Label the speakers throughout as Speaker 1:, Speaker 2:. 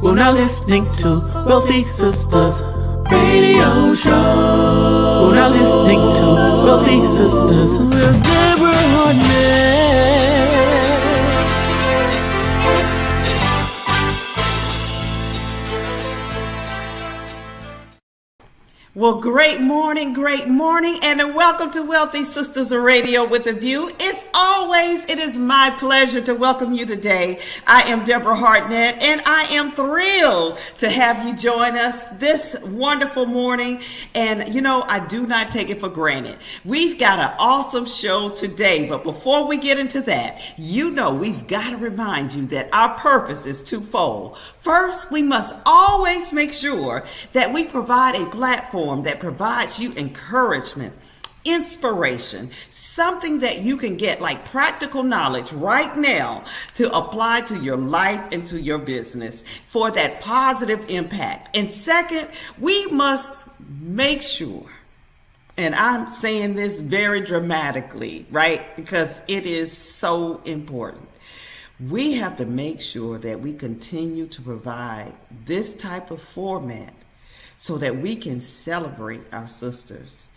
Speaker 1: We're now listening to Wealthy Sistas Radio Show. We're now listening to Wealthy Sistas with Deborah Hartnett.
Speaker 2: Well, great morning, and welcome to Wealthy Sistas Radio with a View. It is my pleasure to welcome you today. I am Deborah Hartnett, and I am thrilled to have you join us this wonderful morning. And, you know, I do not take it for granted. We've got an awesome show today, but before we get into that, you know we've got to remind you that our purpose is twofold. First, we must always make sure that we provide a platform that provides you encouragement, inspiration, something that you can get like practical knowledge right now to apply to your life and to your business for that positive impact. And second, we must make sure, and I'm saying this very dramatically, right? Because it is so important. We have to make sure that we continue to provide this type of format so that we can celebrate our sisters.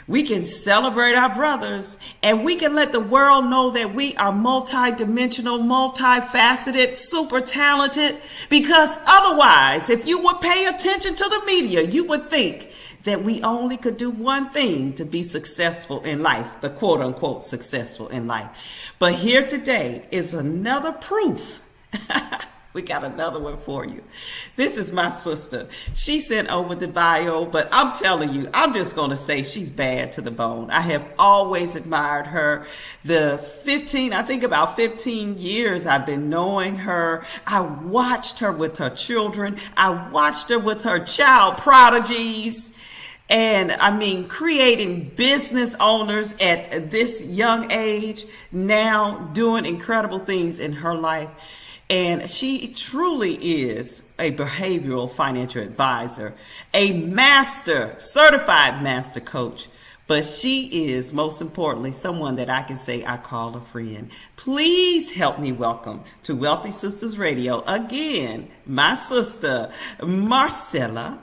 Speaker 2: We can celebrate our brothers, and we can let the world know that we are multidimensional, multifaceted, super talented, because otherwise, if you would pay attention to the media, you would think that we only could do one thing to be successful in life, the quote unquote successful in life. But here today is another proof. We got another one for you. This is my sister. She sent over the bio, but I'm telling you, I'm just going to say she's bad to the bone. I have always admired her. About 15 years I've been knowing her. I watched her with her children. I watched her with her child prodigies. And I mean, creating business owners at this young age, now doing incredible things in her life. And she truly is a behavioral financial advisor, a certified master coach, but she is most importantly someone that I can say I call a friend. Please help me welcome to Wealthy Sistas Radio again, my sister, Marcella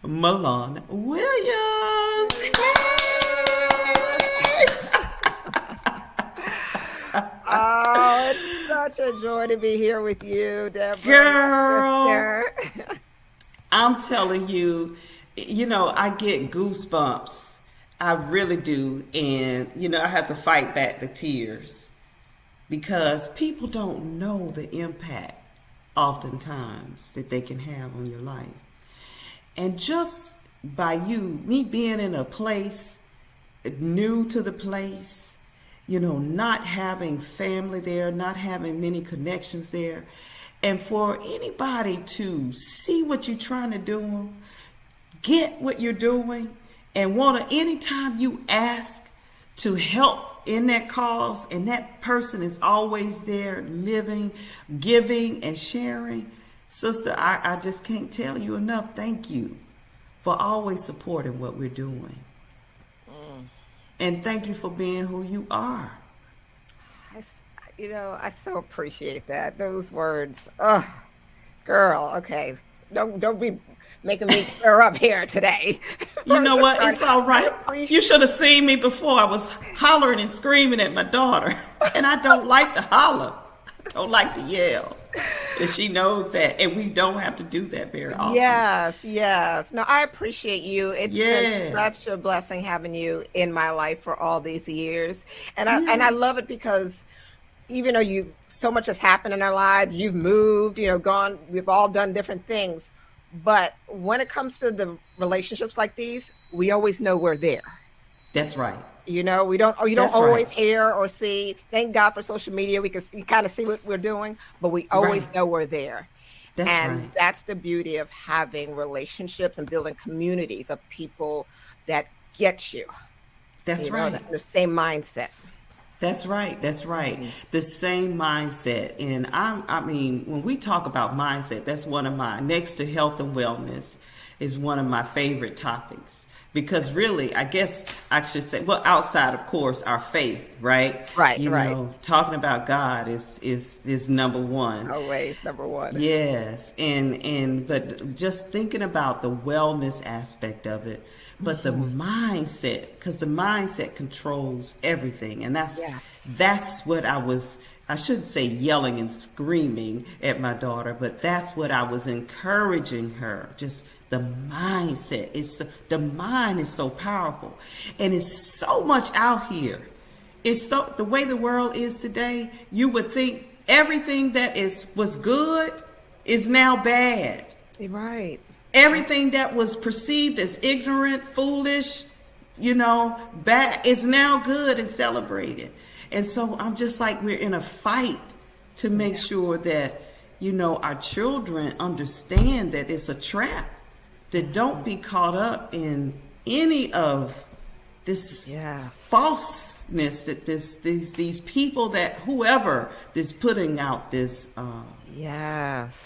Speaker 2: Mollon-Williams.
Speaker 3: Oh, it's such a joy to be here with you, Deborah.
Speaker 2: Girl, I'm telling you, you know, I get goosebumps. I really do. And, you know, I have to fight back the tears because people don't know the impact oftentimes that they can have on your life. And just by me being in a place, new to the place, you know, not having family there, not having many connections there, and for anybody to see what you're trying to do, get what you're doing, and want to, anytime you ask to help in that cause, and that person is always there living, giving, and sharing, sister, I just can't tell you enough. Thank you for always supporting what we're doing. And thank you for being who you are.
Speaker 3: I so appreciate that. Those words. Oh, girl, okay. Don't be making me stir up here today.
Speaker 2: You know what? It's all right. You should have seen me before. I was hollering and screaming at my daughter. And I don't like to holler. I don't like to yell. And she knows that, and we don't have to do that very often.
Speaker 3: Yes. No, I appreciate you. It's been such a blessing having you in my life for all these years, and I love it because even though so much has happened in our lives, you've moved, gone, we've all done different things, but when it comes to the relationships like these, we always know we're there.
Speaker 2: That's right.
Speaker 3: We don't always hear or see. Thank God for social media. We kind of see what we're doing, but we always know we're there. That's the beauty of having relationships and building communities of people that get you.
Speaker 2: That's right.
Speaker 3: The same mindset.
Speaker 2: That's right. Mm-hmm. The same mindset. And I mean, when we talk about mindset, that's one of mine, next to health and wellness. is one of my favorite topics. Because really, I guess I should say, well, outside, of course, our faith, right?
Speaker 3: Right,
Speaker 2: You
Speaker 3: right.
Speaker 2: know, talking about God is number one.
Speaker 3: Always number one.
Speaker 2: Yes, and but just thinking about the wellness aspect of it, but the mindset, because the mindset controls everything, and
Speaker 3: Yes.
Speaker 2: that's what I shouldn't say yelling and screaming at my daughter, but that's what I was encouraging her. Just the mindset the mind is so powerful, and it's so much out here. It's so the way the world is today. You would think everything that was good is now bad.
Speaker 3: Right.
Speaker 2: Everything that was perceived as ignorant, foolish, bad is now good and celebrated. And so I'm just like, we're in a fight to make sure that, our children understand that it's a trap, that don't be caught up in any of this falseness that these people that whoever is putting out this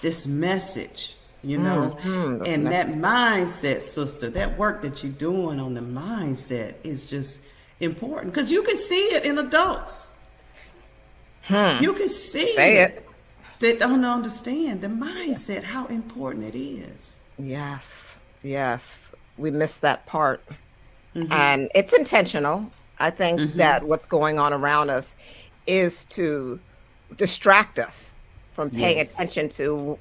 Speaker 2: this message, and that mindset, sister, that work that you're doing on the mindset is just important, because you can see it in adults. You can see it. They don't understand the mindset, how important it is.
Speaker 3: Yes, we missed that part. And it's intentional. I think that what's going on around us is to distract us from paying attention to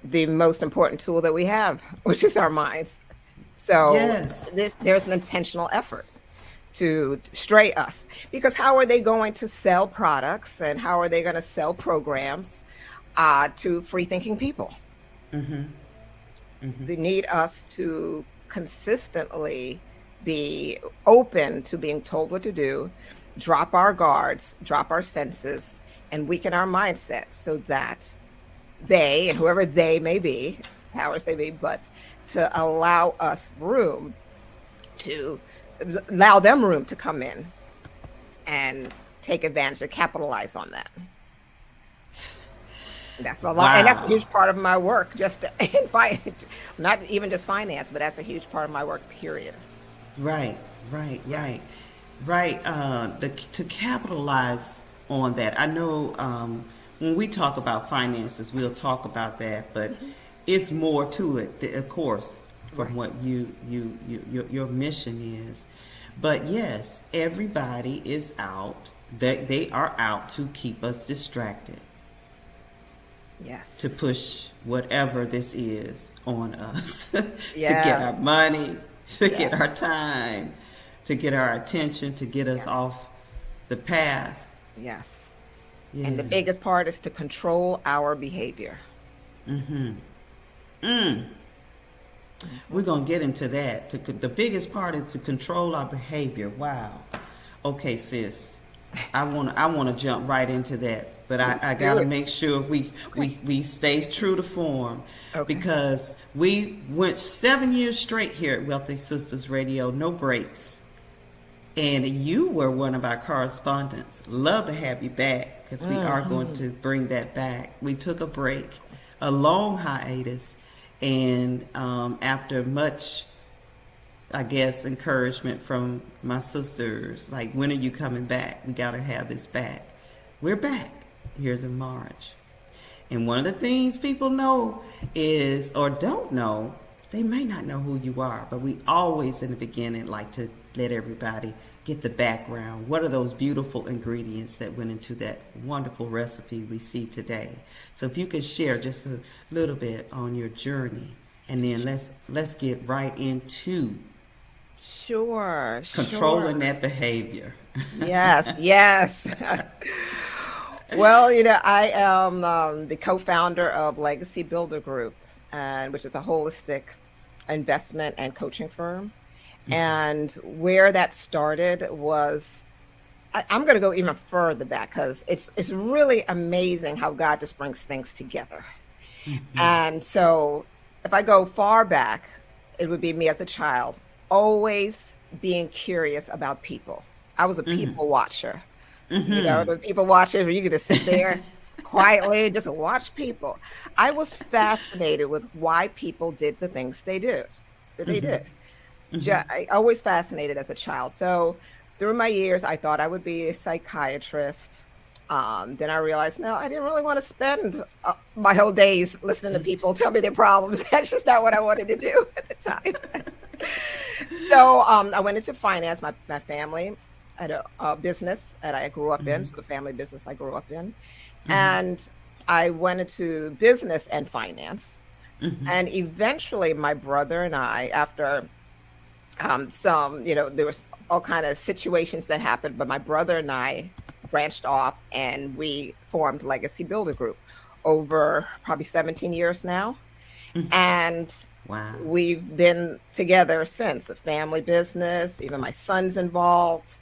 Speaker 3: the most important tool that we have, which is our minds. So there's an intentional effort to stray us, because how are they going to sell products and how are they going to sell programs to free thinking people? They need us to consistently be open to being told what to do, drop our guards, drop our senses, and weaken our mindset so that they, and whoever they may be, powers they be, but to allow them room to come in and take advantage and capitalize on that. That's a lot, and that's a huge part of my work. Just in finance, not even just finance, but that's a huge part of my work. Period.
Speaker 2: Right. To capitalize on that, I know when we talk about finances, we'll talk about that, but it's more to it, of course, from what your mission is. But yes, everybody is out. They are out to keep us distracted.
Speaker 3: Yes.
Speaker 2: To push whatever this is on us, to get our money, to get our time, to get our attention, to get us off the path.
Speaker 3: Yes. And the biggest part is to control our behavior.
Speaker 2: We're going to get into that. The biggest part is to control our behavior. Wow. Okay, sis. I want to jump right into that, but I got to make sure we stay true to form, because we went 7 years straight here at Wealthy Sistas Radio, no breaks, and you were one of our correspondents. Love to have you back, because we are going to bring that back. We took a break, a long hiatus, and after much, I guess, encouragement from my sisters, like, when are you coming back? We got to have this back. We're back. Here's in March. And one of the things people know is, or don't know, they may not know who you are, but we always in the beginning like to let everybody get the background. What are those beautiful ingredients that went into that wonderful recipe we see today? So if you could share just a little bit on your journey, and then let's get right into controlling that behavior.
Speaker 3: Yes. Well, I am the co-founder of Legacy Builder Group, which is a holistic investment and coaching firm. And where that started was, I'm going to go even further back, because it's really amazing how God just brings things together. And so if I go far back, it would be me as a child, always being curious about people. I was a people watcher. The people watcher where you could just sit there quietly, just watch people. I was fascinated with why people did the things they do, that they did. I always fascinated as a child. So through my years, I thought I would be a psychiatrist. Then I realized, no, I didn't really want to spend my whole days listening to people tell me their problems. That's just not what I wanted to do at the time. So I went into finance. My family had a business that I grew up in, so the family business I grew up in. And I went into business and finance. And eventually my brother and I, after there was all kind of situations that happened, but my brother and I branched off and we formed Legacy Builder Group over probably 17 years now. And
Speaker 2: Wow.
Speaker 3: we've been together since. A family business, even my son's involved.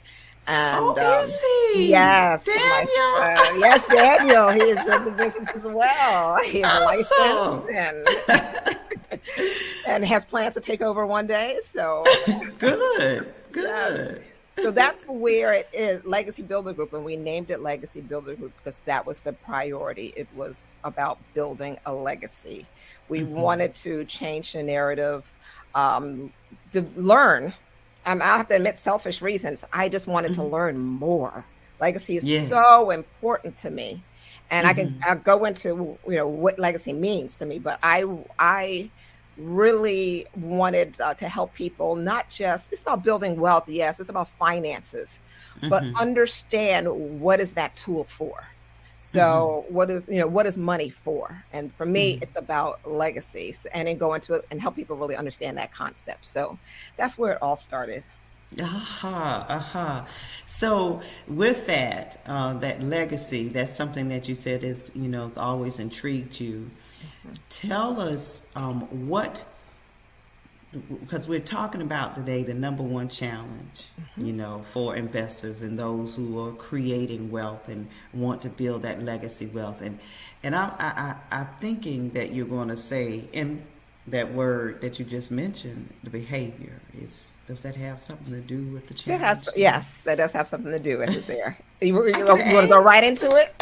Speaker 3: And
Speaker 2: is he?
Speaker 3: yes,
Speaker 2: Daniel?
Speaker 3: yes, Daniel. He is in the business as well. He's
Speaker 2: Awesome.
Speaker 3: licensed and has plans to take over one day. So
Speaker 2: Good.
Speaker 3: So that's where it is, Legacy Builder Group, and we named it Legacy Builder Group because that was the priority. It was about building a legacy. We wanted to change the narrative, to learn. I have to admit, selfish reasons. I just wanted to learn more. Legacy is so important to me, and I'll go into what legacy means to me. But I really wanted to help people, not just, it's about building wealth, yes, it's about finances, but understand what is that tool for. So what is money for? And for me, it's about legacies, and then go into it and help people really understand that concept. So that's where it all started.
Speaker 2: So with that, that legacy, that's something that you said is, it's always intrigued you. Tell us what, because we're talking about today the number one challenge, for investors and those who are creating wealth and want to build that legacy wealth. And I'm thinking that you're going to say, in that word that you just mentioned, the behavior, does that have something to do with the challenge?
Speaker 3: Yes, that does have something to do with it there. You want to go right into it?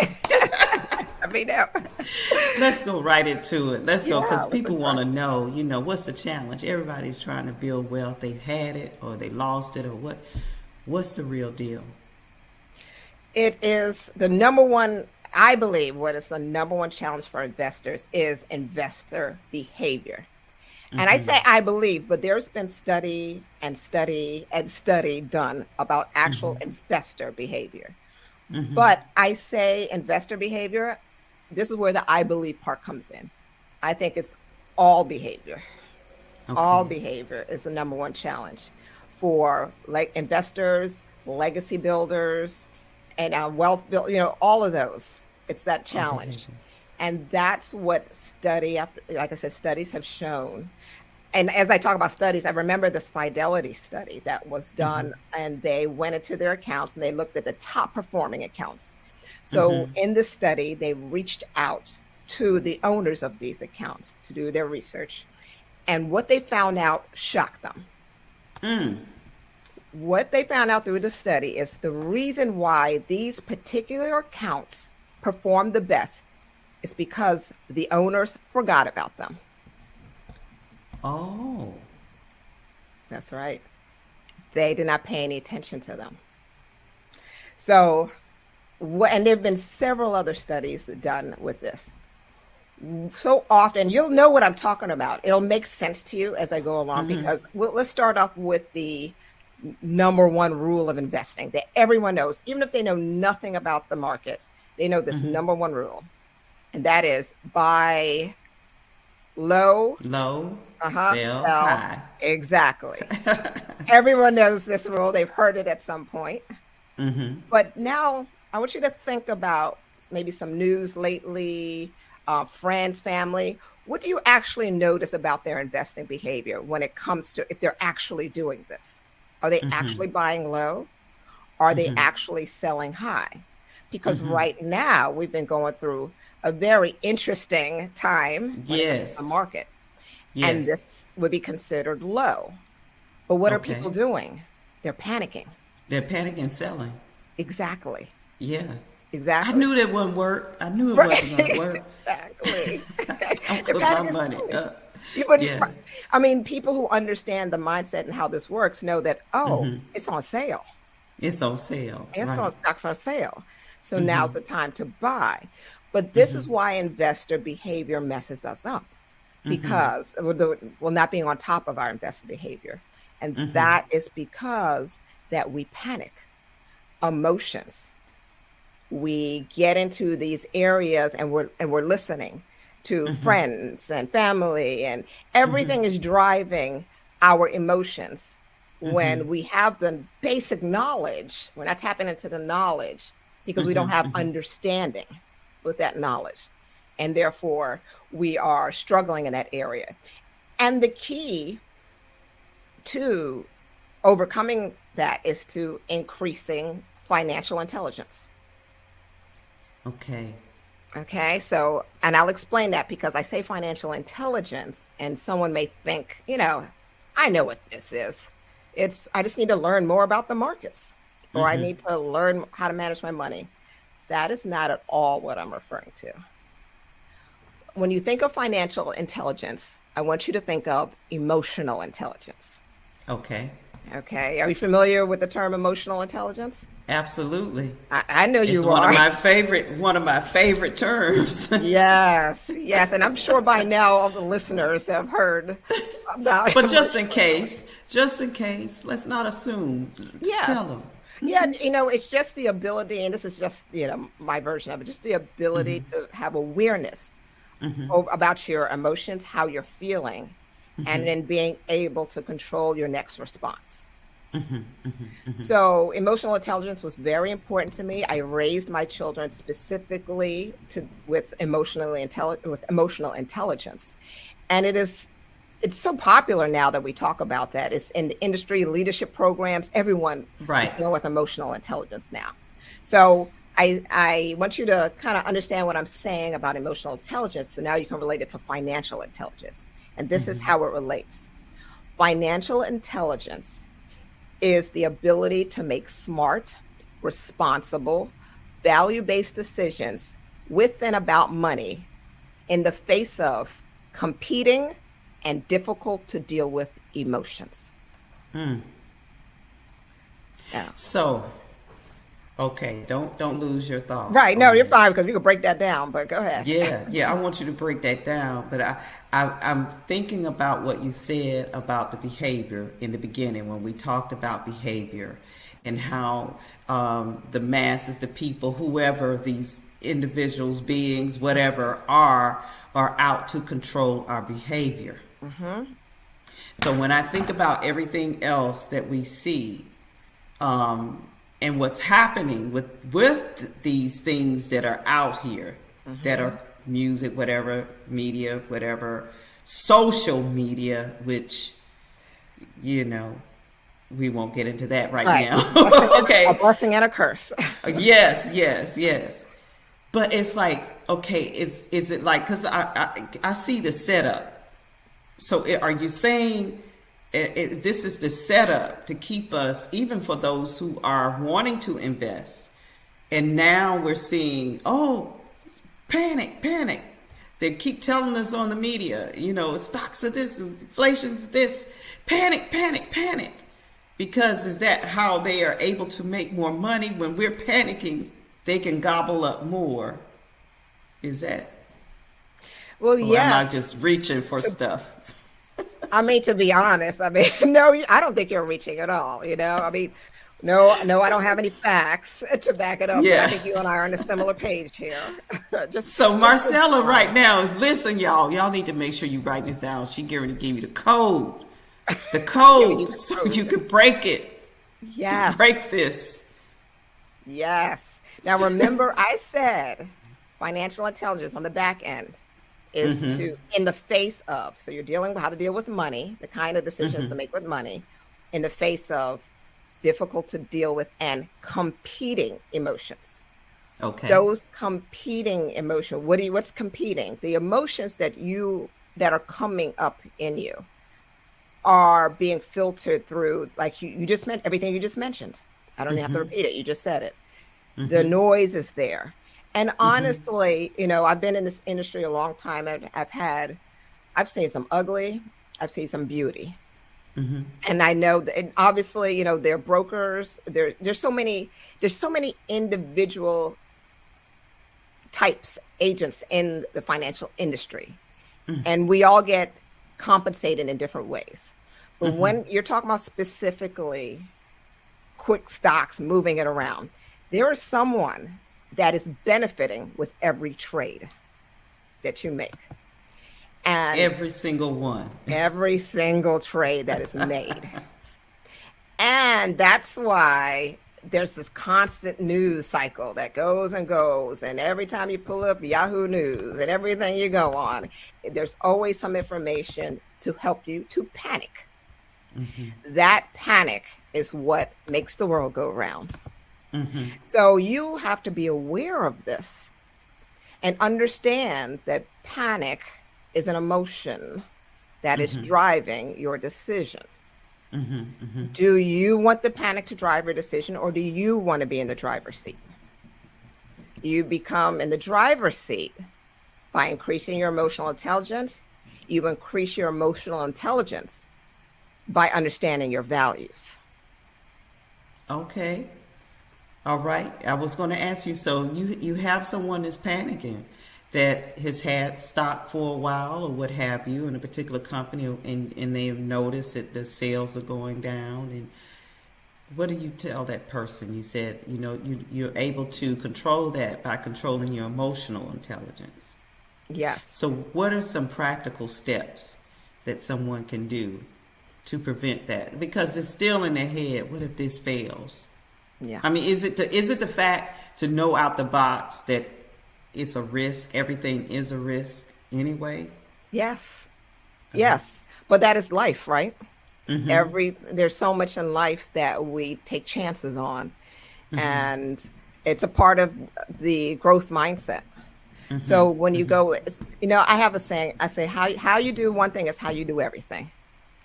Speaker 2: Let's go right into it. Let's go, because people want to know, what's the challenge? Everybody's trying to build wealth. They've had it or they lost it, or what's the real deal?
Speaker 3: It is the number one, I believe what is the number one challenge for investors is investor behavior. And I say I believe, but there's been study done about actual investor behavior. But I say investor behavior, this is where the I believe part comes in. I think it's all behavior. Okay. All behavior is the number one challenge for investors, legacy builders, and wealth build, all of those. It's that challenge. And that's what like I said, studies have shown. And as I talk about studies, I remember this Fidelity study that was done, and they went into their accounts and they looked at the top performing accounts. So in this study, they reached out to the owners of these accounts to do their research. And what they found out shocked them. What they found out through the study is the reason why these particular accounts performed the best is because the owners forgot about them.
Speaker 2: Oh.
Speaker 3: That's right. They did not pay any attention to them. So, and there have been several other studies done with this. So often, you'll know what I'm talking about. It'll make sense to you as I go along, because let's start off with the number one rule of investing that everyone knows, even if they know nothing about the markets, they know this number one rule. And that is buy low, sell high. Exactly. Everyone knows this rule. They've heard it at some point. But now I want you to think about maybe some news lately, friends, family. What do you actually notice about their investing behavior when it comes to if they're actually doing this? Are they actually buying low? Are they actually selling high? Because right now we've been going through a very interesting time in the market. And this would be considered low. But what are people doing? They're panicking.
Speaker 2: They're panicking selling.
Speaker 3: Exactly.
Speaker 2: Yeah. I
Speaker 3: Exactly.
Speaker 2: knew that wouldn't work. I knew it
Speaker 3: Right.
Speaker 2: wasn't going to work.
Speaker 3: Exactly.
Speaker 2: I'll
Speaker 3: The
Speaker 2: put my
Speaker 3: panic is
Speaker 2: money
Speaker 3: coming.
Speaker 2: up.
Speaker 3: But
Speaker 2: Yeah.
Speaker 3: I mean, people who understand the mindset and how this works know that, oh, it's on sale.
Speaker 2: It's on sale.
Speaker 3: It's
Speaker 2: Right.
Speaker 3: on stocks on sale. So now's the time to buy. But this is why investor behavior messes us up because, well, not being on top of our investor behavior. And that is because that we panic. Emotions. We get into these areas and we're listening to friends and family, and everything is driving our emotions. When we have the basic knowledge, we're not tapping into the knowledge because we don't have understanding with that knowledge. And therefore, we are struggling in that area. And the key to overcoming that is to increasing financial intelligence.
Speaker 2: Okay.
Speaker 3: Okay, so, and I'll explain that because I say financial intelligence, and someone may think, I know what this is. I just need to learn more about the markets, or I need to learn how to manage my money. That is not at all what I'm referring to. When you think of financial intelligence, I want you to think of emotional intelligence.
Speaker 2: Okay.
Speaker 3: Okay, are you familiar with the term emotional intelligence?
Speaker 2: Absolutely.
Speaker 3: I know you
Speaker 2: It's
Speaker 3: are.
Speaker 2: one of my favorite terms.
Speaker 3: Yes, yes, and I'm sure by now all the listeners have heard about
Speaker 2: But
Speaker 3: it.
Speaker 2: just in case, let's not assume.
Speaker 3: Yes.
Speaker 2: Tell them.
Speaker 3: Yeah, it's just the ability, and this is just, my version of it, just the ability to have awareness about your emotions, how you're feeling, and then being able to control your next response. So emotional intelligence was very important to me. I raised my children specifically with emotional intelligence. And it's so popular now that we talk about that. It's in the industry, leadership programs, everyone is dealing with emotional intelligence now. So I want you to kind of understand what I'm saying about emotional intelligence. So now you can relate it to financial intelligence. And this is how it relates. Financial intelligence is the ability to make smart, responsible, value-based decisions with and about money in the face of competing and difficult to deal with emotions.
Speaker 2: Yeah. So, okay, don't lose your thought.
Speaker 3: Right. No, you're fine because you can break that down, but go ahead.
Speaker 2: Yeah, I want you to break that down. But I'm thinking about what you said about the behavior in the beginning when we talked about behavior and how the masses, the people, whoever these individuals, beings, whatever are out to control our behavior. So when I think about everything else that we see and what's happening with these things that are out here, that are music, whatever, media, whatever, social media, which, we won't get into that right now. Okay.
Speaker 3: A blessing and a curse.
Speaker 2: Yes. But it's like, okay, is it like, because I see the setup. So are you saying this is the setup to keep us, even for those who are wanting to invest, and now we're seeing, panic. They keep telling us on the media, stocks are this, inflation's this, panic. Because is that how they are able to make more money? When we're panicking, they can gobble up more. Is that?
Speaker 3: Well, yes.
Speaker 2: Am I just reaching for stuff?
Speaker 3: I mean, to be honest, no, I don't think you're reaching at all. No, I don't have any facts to back it up.
Speaker 2: Yeah.
Speaker 3: I think you and I are on a similar page here.
Speaker 2: Marcella right now is, listen, y'all need to make sure you write this down. She going to give you the code, so you can break it.
Speaker 3: Yes.
Speaker 2: Break this.
Speaker 3: Yes. Now, remember, I said financial intelligence on the back end is to, in the face of, so you're dealing with how to deal with money, the kind of decisions to make with money, in the face of difficult to deal with and competing emotions.
Speaker 2: Okay.
Speaker 3: Those competing emotions, what's competing? The emotions that are coming up in you are being filtered through, like you just meant everything you just mentioned. I don't even have to repeat it. You just said it. The noise is there. And honestly, I've been in this industry a long time. I've seen some ugly, I've seen some beauty. And I know that, and obviously, they're brokers. There's so many individual types, agents in the financial industry. And we all get compensated in different ways. But when you're talking about specifically quick stocks, moving it around, there is someone that is benefiting with every trade that you make. And
Speaker 2: every single one.
Speaker 3: Every single trade that is made. And that's why there's this constant news cycle that goes and goes. And every time you pull up Yahoo News and everything you go on, there's always some information to help you to panic. That panic is what makes the world go round. So you have to be aware of this and understand that panic is an emotion that is driving your decision. Do you want the panic to drive your decision, or do you want to be in the driver's seat? You become in the driver's seat by increasing your emotional intelligence. You increase your emotional intelligence by understanding your values.
Speaker 2: Okay. All right. I was going to ask you, so you have someone that's panicking, that has had stock for a while or what have you in a particular company, and they've noticed that the sales are going down. And what do you tell that person? You said, you're able to control that by controlling your emotional intelligence.
Speaker 3: Yes.
Speaker 2: So what are some practical steps that someone can do to prevent that? Because it's still in their head, what if this fails?
Speaker 3: Yeah.
Speaker 2: I mean, is it the fact to know out the box that it's a risk, everything is a risk anyway?
Speaker 3: Yes. Yes. But that is life, right? There's so much in life that we take chances on. And it's a part of the growth mindset. So when you go, I have a saying, I say, how you do one thing is how you do everything.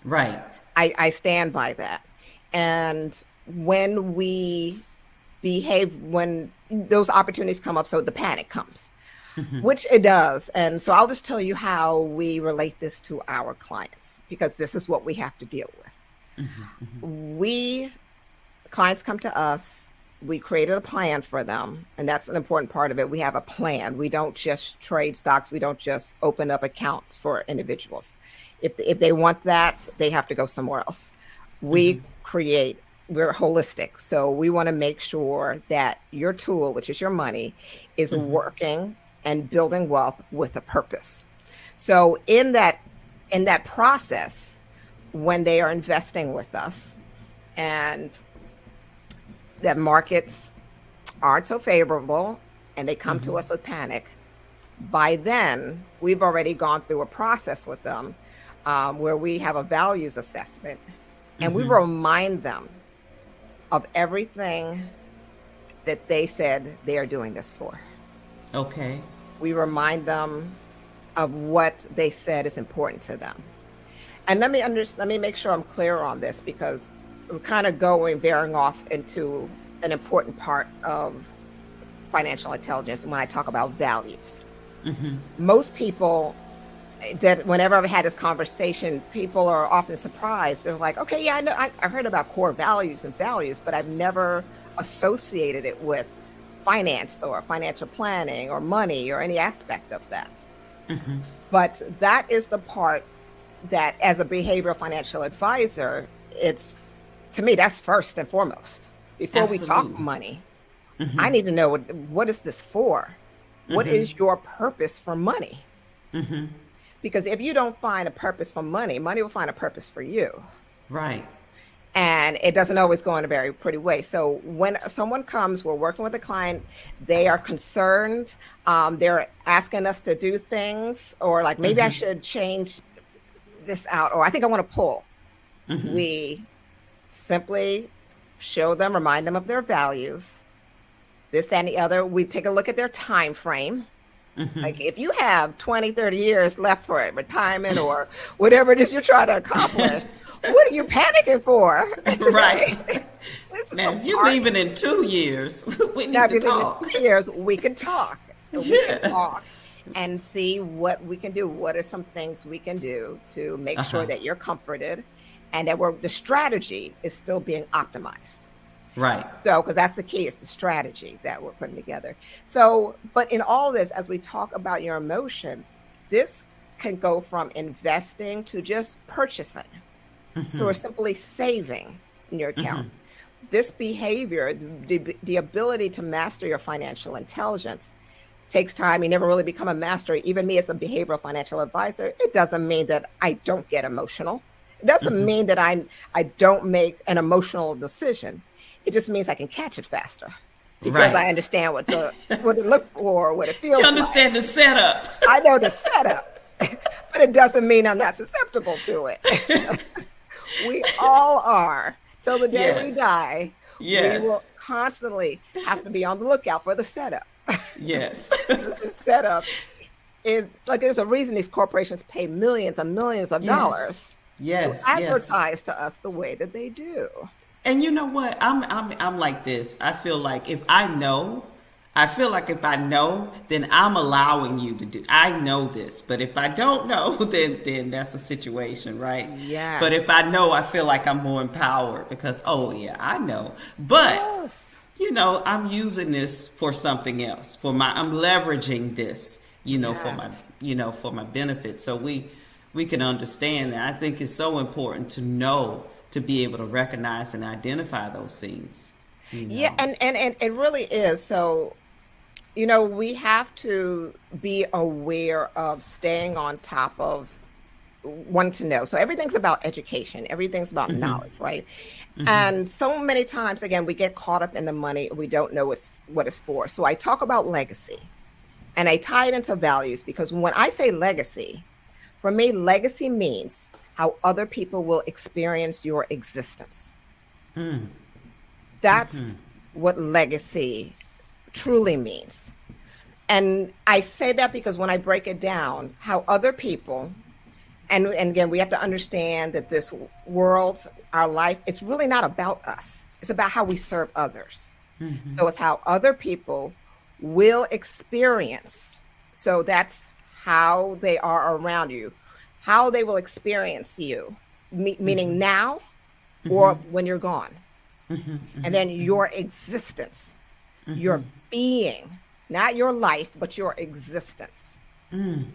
Speaker 2: Right.
Speaker 3: I stand by that. And when we behave, when those opportunities come up, so the panic comes, which it does. And so I'll just tell you how we relate this to our clients, because this is what we have to deal with. Clients come to us, we created a plan for them, and that's an important part of it. We have a plan. We don't just trade stocks. We don't just open up accounts for individuals. If they want that, they have to go somewhere else. We're holistic. So we want to make sure that your tool, which is your money, is working and building wealth with a purpose. So in that process, when they are investing with us and the markets aren't so favorable and they come to us with panic, by then we've already gone through a process with them where we have a values assessment, and we remind them of everything that they said they are doing this for.
Speaker 2: Okay.
Speaker 3: We remind them of what they said is important to them. And let me make sure I'm clear on this, because we're kind of veering off into an important part of financial intelligence when I talk about values. Most people, that whenever I've had this conversation, people are often surprised. They're like, okay, yeah, I know, I've heard about core values and values, but I've never associated it with finance or financial planning or money or any aspect of that. But that is the part that, as a behavioral financial advisor, to me, that's first and foremost. Before we talk money, I need to know, what is this for? What is your purpose for money? Because if you don't find a purpose for money, money will find a purpose for you.
Speaker 2: Right.
Speaker 3: And it doesn't always go in a very pretty way. So when someone comes, we're working with a client, they are concerned, they're asking us to do things, or like, maybe I should change this out, or I think I want to pull. We simply show them, remind them of their values, this, that, and the other. We take a look at their time frame. Like, if you have 20, 30 years left for it, retirement or whatever it is you're trying to accomplish, what are you panicking for?
Speaker 2: Right.
Speaker 3: This is
Speaker 2: Now,
Speaker 3: a
Speaker 2: if you're
Speaker 3: part.
Speaker 2: leaving in 2 years, we
Speaker 3: Now,
Speaker 2: need
Speaker 3: if
Speaker 2: to
Speaker 3: you're
Speaker 2: talk.
Speaker 3: in 2 years, we can talk. And we can
Speaker 2: Yeah.
Speaker 3: talk and see what we can do. What are some things we can do to make sure
Speaker 2: Uh-huh.
Speaker 3: that you're comforted and that the strategy is still being optimized.
Speaker 2: Right.
Speaker 3: So, because that's the key, it's the strategy that we're putting together. So, but in all this, as we talk about your emotions, this can go from investing to just purchasing. So, we're simply saving in your account. This behavior, the ability to master your financial intelligence, takes time. You never really become a master. Even me as a behavioral financial advisor, it doesn't mean that I don't get emotional. It doesn't mean that I don't make an emotional decision. It just means I can catch it faster because I
Speaker 2: Right.
Speaker 3: understand what it looks for, what it feels
Speaker 2: You
Speaker 3: like.
Speaker 2: understand the setup.
Speaker 3: I know the setup, but it doesn't mean I'm not susceptible to it. We all are. Till the day we
Speaker 2: Yes.
Speaker 3: die,
Speaker 2: Yes.
Speaker 3: we will constantly have to be on the lookout for the setup.
Speaker 2: Yes.
Speaker 3: The setup is like there's a reason these corporations pay millions and millions of dollars
Speaker 2: Yes.
Speaker 3: to
Speaker 2: Yes.
Speaker 3: advertise to us the way that they do.
Speaker 2: And you know what? I'm like this. I feel like if I know, then I'm allowing you to do. I know this, but if I don't know, then that's a situation, right?
Speaker 3: Yes.
Speaker 2: But if I know, I feel like I'm more empowered because oh yeah, I know. But
Speaker 3: Yes.
Speaker 2: I'm using this for something else. I'm leveraging this,
Speaker 3: Yes.
Speaker 2: for my benefit. So we can understand that. I think it's so important to know, to be able to recognize and identify those things.
Speaker 3: Yeah, and it really is. So, we have to be aware of staying on top of wanting to know. So everything's about education, everything's about knowledge, right? And so many times, again, we get caught up in the money, we don't know what it's for. So I talk about legacy and I tie it into values because when I say legacy, for me, legacy means how other people will experience your existence. That's what legacy truly means. And I say that because when I break it down, how other people, and again, we have to understand that this world, our life, it's really not about us. It's about how we serve others. So it's how other people will experience. So that's how they are around you, how they will experience you, meaning now or when you're gone. And then your existence, your being, not your life, but your existence.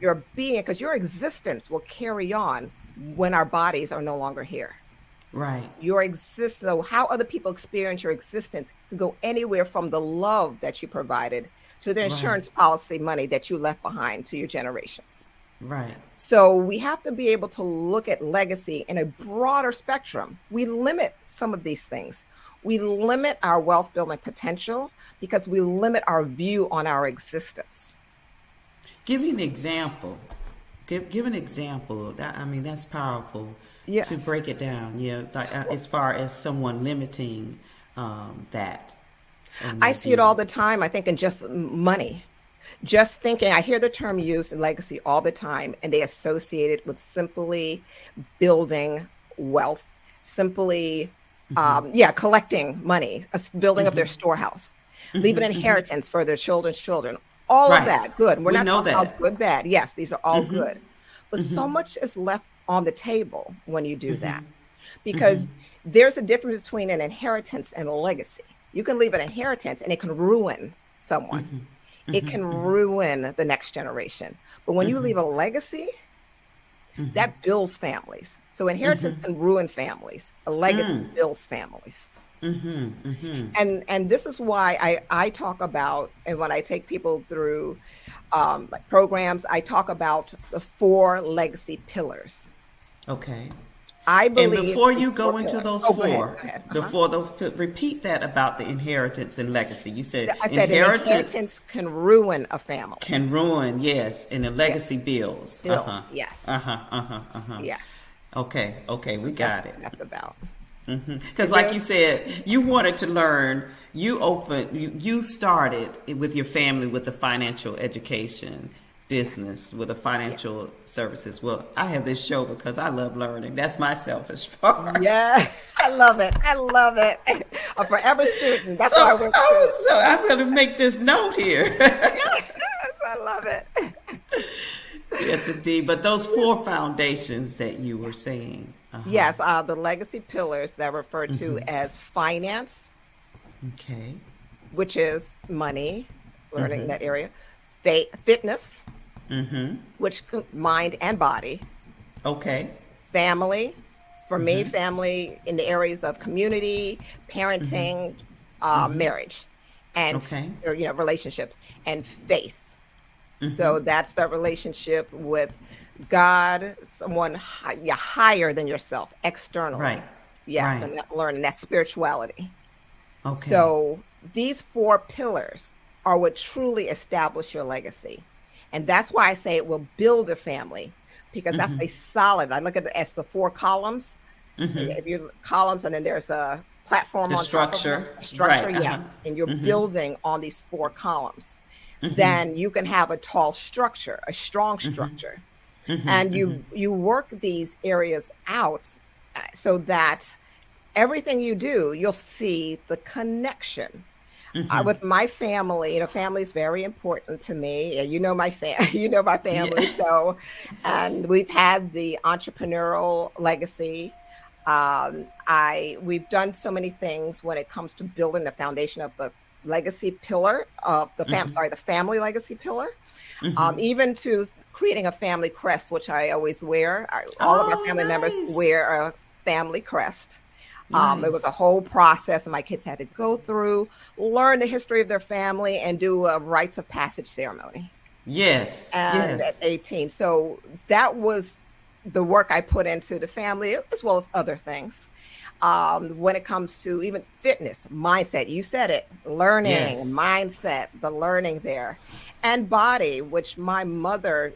Speaker 3: Your being, because your existence will carry on when our bodies are no longer here.
Speaker 2: Right.
Speaker 3: Your existence, so how other people experience your existence could go anywhere from the love that you provided to the insurance policy money that you left behind to your generations.
Speaker 2: Right.
Speaker 3: So we have to be able to look at legacy in a broader spectrum. We limit some of these things. We limit our wealth building potential because we limit our view on our existence.
Speaker 2: Give me an example. Give an example. That's powerful.
Speaker 3: Yes.
Speaker 2: To break it down, as far as someone limiting that.
Speaker 3: I see it all the time, I think, in just money. Just thinking, I hear the term used in legacy all the time, and they associate it with simply building wealth, simply, collecting money, building up their storehouse, leaving inheritance for their children's children. All of that, good. We're not talking about good, bad. Yes, these are all good. But so much is left on the table when you do that. Because there's a difference between an inheritance and a legacy. You can leave an inheritance and it can ruin someone. It can ruin the next generation. But when you leave a legacy, that builds families. So inheritance can ruin families. A legacy builds families. And this is why I talk about, and when I take people through programs, I talk about the 4 legacy pillars.
Speaker 2: Okay.
Speaker 3: I believe.
Speaker 2: And before you go into those
Speaker 3: Go
Speaker 2: 4,
Speaker 3: ahead.
Speaker 2: before those, repeat that about the inheritance and legacy. You said,
Speaker 3: I said inheritance can ruin a family.
Speaker 2: Can ruin, yes, and the legacy builds.
Speaker 3: Yes. Yes.
Speaker 2: Okay, we got it.
Speaker 3: That's about.
Speaker 2: Because like you said, you wanted to learn, you started with your family with the financial education. business with a financial services. Well, I have this show because I love learning. That's my selfish part.
Speaker 3: Yeah, I love it. I love it. A forever student. That's
Speaker 2: So
Speaker 3: why we're
Speaker 2: I'm going to make this note here.
Speaker 3: Yes, I love it.
Speaker 2: Yes, indeed. But those 4 foundations that you were saying.
Speaker 3: Yes, the legacy pillars that are referred to as finance,
Speaker 2: Okay.
Speaker 3: which is money, learning that area, fitness, which mind and body,
Speaker 2: Okay.
Speaker 3: family, for me, family in the areas of community, parenting, marriage, and
Speaker 2: Okay.
Speaker 3: or, relationships, and faith. So that's the relationship with God, someone higher than yourself, externally.
Speaker 2: Right.
Speaker 3: Yes,
Speaker 2: Right.
Speaker 3: and learning that spirituality.
Speaker 2: Okay.
Speaker 3: So these 4 pillars are what truly establish your legacy. And that's why I say it will build a family, because that's a solid, I look at it as the 4 columns. If you columns, and then there's a platform
Speaker 2: The
Speaker 3: on
Speaker 2: structure.
Speaker 3: top of it. Structure,
Speaker 2: Right,
Speaker 3: yes. And you're building on these 4 columns. Then you can have a tall structure, a strong structure. And you work these areas out so that everything you do, you'll see the connection. With my family, family is very important to me. And you know my family. So, and we've had the entrepreneurial legacy. We've done so many things when it comes to building the foundation of the legacy pillar of the the family legacy pillar, even to creating a family crest, which I always wear. All of our family members wear a family crest. It was a whole process, and my kids had to go through, learn the history of their family, and do a rites of passage ceremony.
Speaker 2: Yes.
Speaker 3: And
Speaker 2: Yes.
Speaker 3: at 18. So that was the work I put into the family, as well as other things. When it comes to even fitness, mindset, you said it, learning,
Speaker 2: Yes.
Speaker 3: mindset, the learning there, and body, which my mother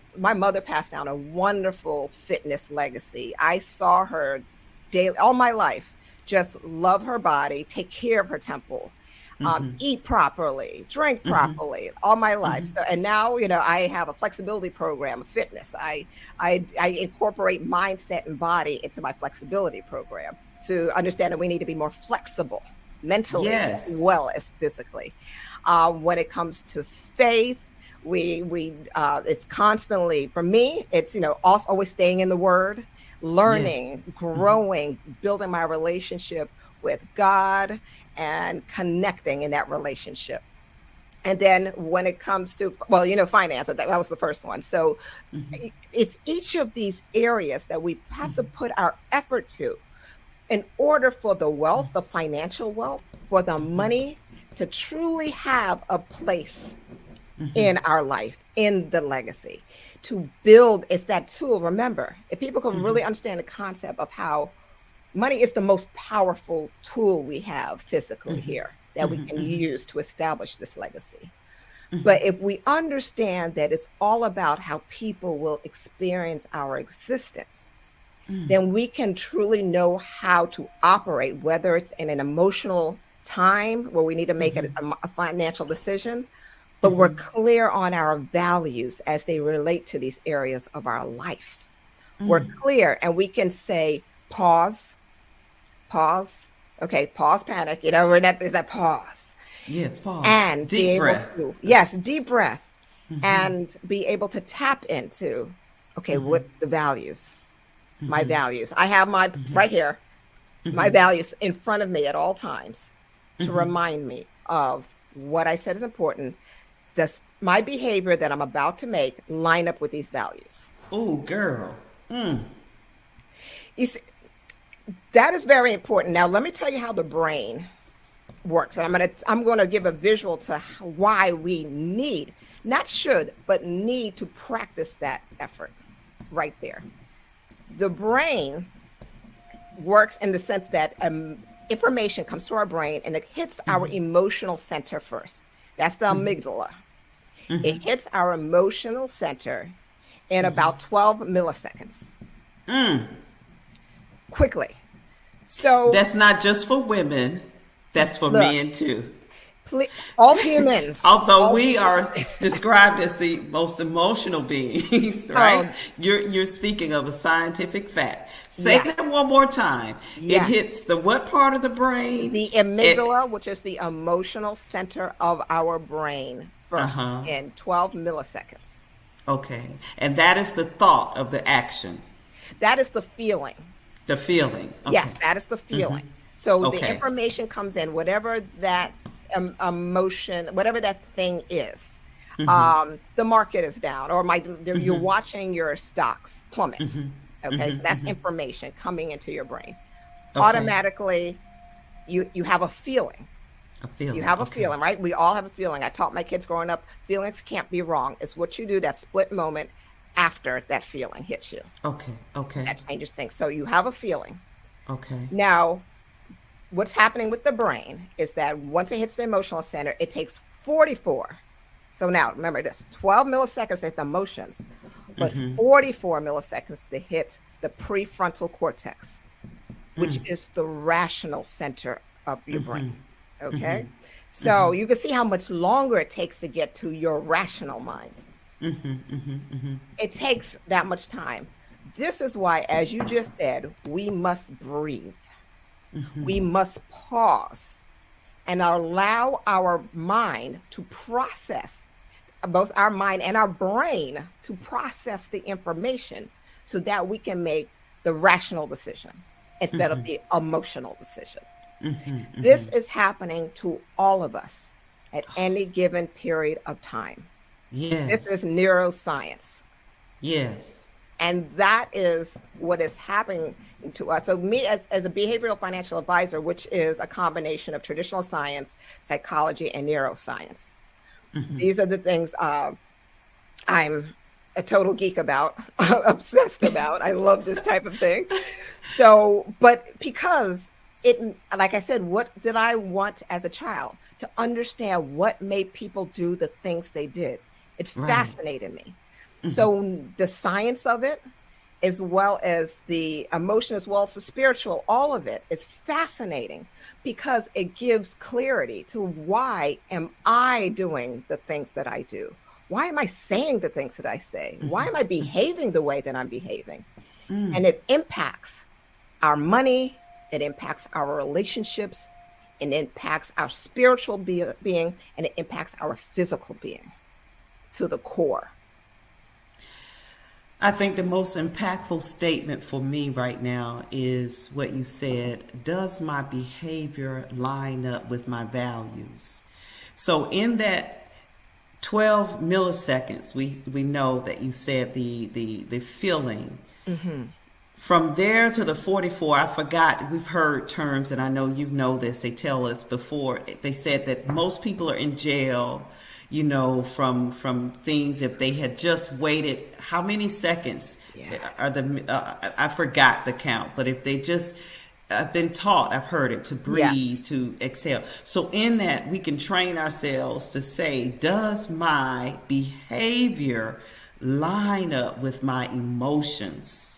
Speaker 3: passed down a wonderful fitness legacy. I saw her daily, all my life, just love her body, take care of her temple, eat properly, drink properly, all my life. So, and now, I have a flexibility program of fitness. I incorporate mindset and body into my flexibility program to understand that we need to be more flexible mentally
Speaker 2: Yes.
Speaker 3: as well as physically. When it comes to faith, we it's constantly, for me, it's, also always staying in the word, learning, growing, building my relationship with God and connecting in that relationship. And then when it comes to, finance, that was the first one. So it's each of these areas that we have to put our effort to in order for the wealth, the financial wealth, for the money to truly have a place in our life, in the legacy. To build, it's that tool. Remember, if people can really understand the concept of how money is the most powerful tool we have physically here that we can use to establish this legacy. But if we understand that it's all about how people will experience our existence, then we can truly know how to operate, whether it's in an emotional time where we need to make a financial decision, but we're clear on our values as they relate to these areas of our life. We're clear, and we can say, pause, okay, pause, panic, there's that pause.
Speaker 2: Yes. Pause.
Speaker 3: And
Speaker 2: Deep
Speaker 3: be able
Speaker 2: breath.
Speaker 3: to, yes, deep breath, and be able to tap into, okay, what the values, my values. I have my, right here, my values in front of me at all times to remind me of what I said is important. Does my behavior that I'm about to make line up with these values?
Speaker 2: Oh, girl.
Speaker 3: You see, that is very important. Now, let me tell you how the brain works. And I'm going to give a visual to why we need, not should, but need to practice that effort right there. The brain works in the sense that information comes to our brain and it hits our emotional center first. That's the amygdala. It hits our emotional center in about 12 milliseconds. Quickly. So
Speaker 2: That's not just for women. That's for
Speaker 3: Look.
Speaker 2: men too.
Speaker 3: All humans.
Speaker 2: Although we are described as the most emotional beings, right? You're speaking of a scientific fact. Say that one more time. It hits the what part of the brain?
Speaker 3: The amygdala, which is the emotional center of our brain, first in 12 milliseconds.
Speaker 2: Okay. And that is the thought of the action.
Speaker 3: That is the feeling.
Speaker 2: The feeling. Okay.
Speaker 3: Yes, that is the feeling. So the information comes in, whatever that emotion, whatever that thing is. The market is down, or you're watching your stocks plummet. Okay, so that's information coming into your brain. Automatically, you have a feeling. You have a feeling, right? We all have a feeling. I taught my kids growing up, feelings can't be wrong. It's what you do that split moment after that feeling hits you.
Speaker 2: Okay.
Speaker 3: That changes things. So you have a feeling.
Speaker 2: Okay.
Speaker 3: Now, what's happening with the brain is that once it hits the emotional center, it takes 44. So now, remember this, 12 milliseconds to hit the emotions, but 44 milliseconds to hit the prefrontal cortex, which is the rational center of your brain. Okay? So you can see how much longer it takes to get to your rational mind. It takes that much time. This is why, as you just said, we must breathe. We must pause and allow our mind to process, both our mind and our brain to process the information so that we can make the rational decision instead of the emotional decision. This is happening to all of us at any given period of time. This is neuroscience. And that is what is happening to us. So me as a behavioral financial advisor, which is a combination of traditional science, psychology, and neuroscience. These are the things I'm a total geek about, obsessed about. I love this type of thing. So, but because it, like I said, what did I want as a child? To understand what made people do the things they did. It fascinated me. So the science of it, as well as the emotion, as well as the spiritual, all of it is fascinating because it gives clarity to why am I doing the things that I do? Why am I saying the things that I say? Why am I behaving the way that I'm behaving? And it impacts our money, it impacts our relationships, it impacts our spiritual being, and it impacts our physical being to the core.
Speaker 2: I think the most impactful statement for me right now is what you said. Does my behavior line up with my values? So in that 12 milliseconds, we know that you said the feeling. From there to the 44, I forgot, we've heard terms, and I know you know this, they tell us before, they said that most people are in jail, you know, from things, if they had just waited, how many seconds are I forgot the count, but if they just, I've been taught, I've heard it, to breathe, to exhale. So in that, we can train ourselves to say, does my behavior line up with my emotions?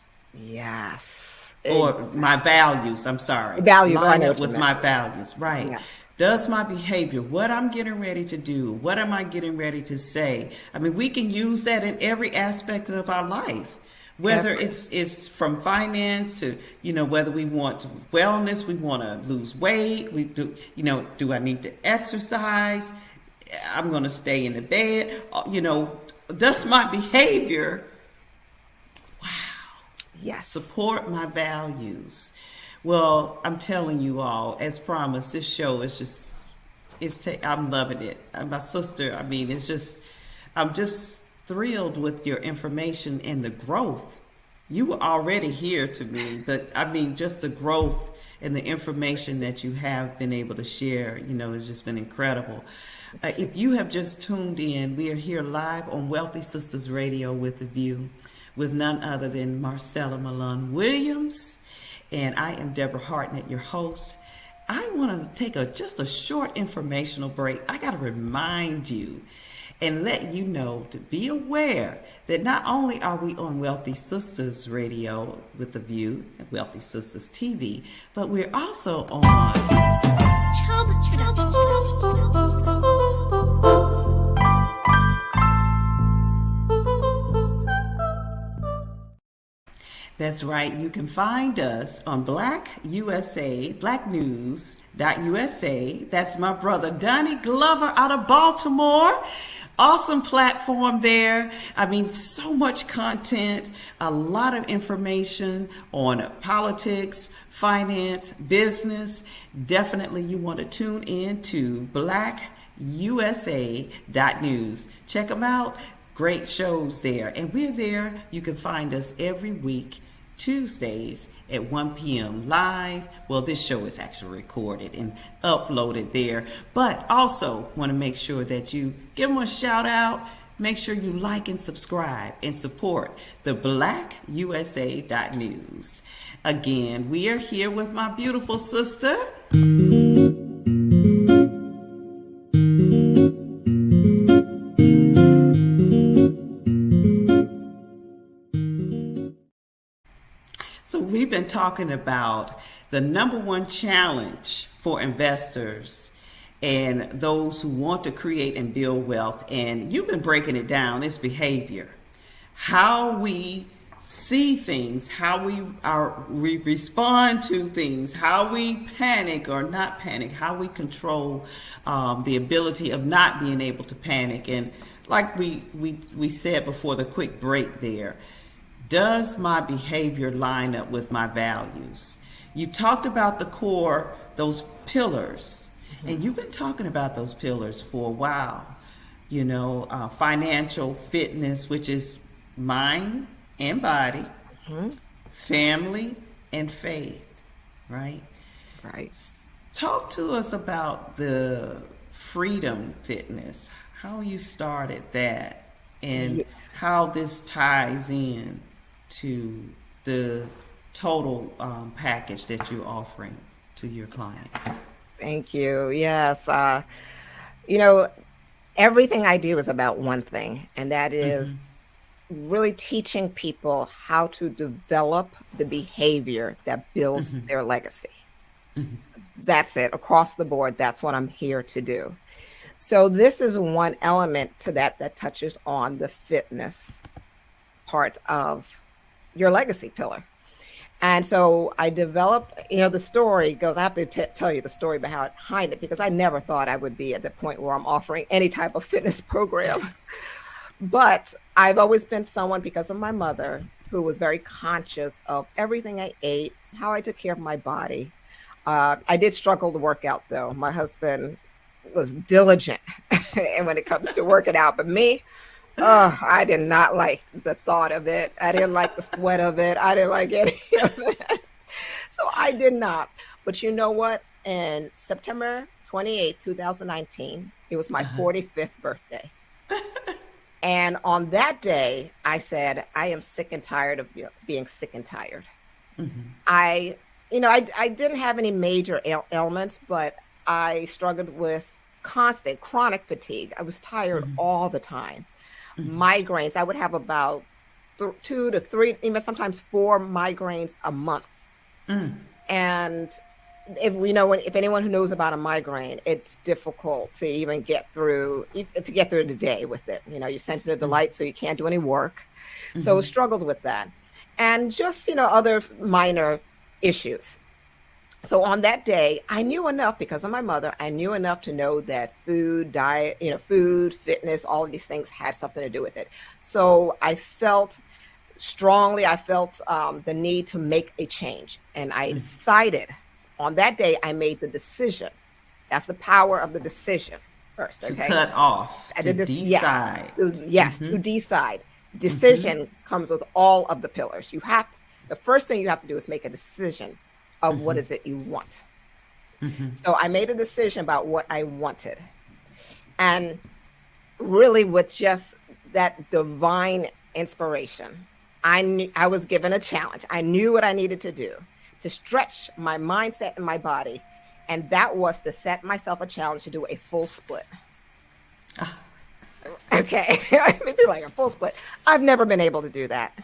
Speaker 2: Or my values, I'm sorry.
Speaker 3: Values,
Speaker 2: line up with my values, right. Does my behavior, what I'm getting ready to do, what am I getting ready to say? I mean, we can use that in every aspect of our life, whether it's from finance to, you know, whether we want wellness, we want to lose weight, we do, you know, do I need to exercise? I'm going to stay in the bed. You know, does my behavior, support my values? Well, I'm telling you all, as promised, this show is just, I'm loving it. My sister, I mean, it's just, I'm just thrilled with your information and the growth. You were already here to me, but I mean, just the growth and the information that you have been able to share, you know, has just been incredible. If you have just tuned in, we are here live on Wealthy Sistas Radio with The View, with none other than Marcella Mollon-Williams. And I am Deborah Hartnett, your host. I want to take just a short informational break. I got to remind you and let you know to be aware that not only are we on Wealthy Sistas Radio with The View, Wealthy Sistas TV, but we're also on That's right. You can find us on Black USA, blacknews.usa. That's my brother, Donnie Glover out of Baltimore. Awesome platform there. I mean, so much content, a lot of information on politics, finance, business. Definitely you want to tune in to blackusa.news. Check them out. Great shows there. And we're there. You can find us every week, Tuesdays at 1 p.m. live. Well, this show is actually recorded and uploaded there. But also want to make sure that you give them a shout out. Make sure you like and subscribe and support the blackusa.news. Again, we are here with my beautiful sister. So we've been talking about the number one challenge for investors and those who want to create and build wealth. And you've been breaking it down. It's behavior. How we see things, how we respond to things, how we panic or not panic, how we control the ability of not being able to panic. And like we said before the quick break there, does my behavior line up with my values? You talked about the core, those pillars, and you've been talking about those pillars for a while. You know, financial fitness, which is mind and body, family and faith, right?
Speaker 3: Right.
Speaker 2: Talk to us about the freedom fitness, how you started that, and how this ties in to the total package that you're offering to your clients.
Speaker 3: Thank you. Yes. Everything I do is about one thing, and that is really teaching people how to develop the behavior that builds their legacy. That's it. Across the board, that's what I'm here to do. So this is one element to that touches on the fitness part of your legacy pillar. And so I developed, the story goes, I have to tell you the story behind it, because I never thought I would be at the point where I'm offering any type of fitness program. But I've always been someone, because of my mother, who was very conscious of everything I ate, how I took care of my body. I did struggle to work out, though. My husband was diligent and when it comes to working out, but me, I did not like the thought of it. I didn't like the sweat of it. I didn't like any of it. So I did not. But you know what? In September 28, 2019, it was my 45th birthday. And on that day, I said, I am sick and tired of being sick and tired. I didn't have any major ailments, but I struggled with constant chronic fatigue. I was tired all the time. Migraines, I would have about 2 to 3, even sometimes 4 migraines a month. And if anyone who knows about a migraine, it's difficult to even get through the day with it. You're sensitive to light, so you can't do any work. So I struggled with that. And just, other minor issues. So on that day, I knew enough, because of my mother, I knew enough to know that food, diet, food, fitness, all of these things had something to do with it. So I felt strongly, the need to make a change. And I decided on that day, I made the decision. That's the power of the decision first. Okay.
Speaker 2: To cut off, to decide.
Speaker 3: Yes, to decide. Decision comes with all of the pillars. The first thing you have to do is make a decision of what is it you want. So I made a decision about what I wanted. And really with just that divine inspiration, I was given a challenge. I knew what I needed to do to stretch my mindset and my body. And that was to set myself a challenge to do a full split. Okay, maybe like a full split. I've never been able to do that.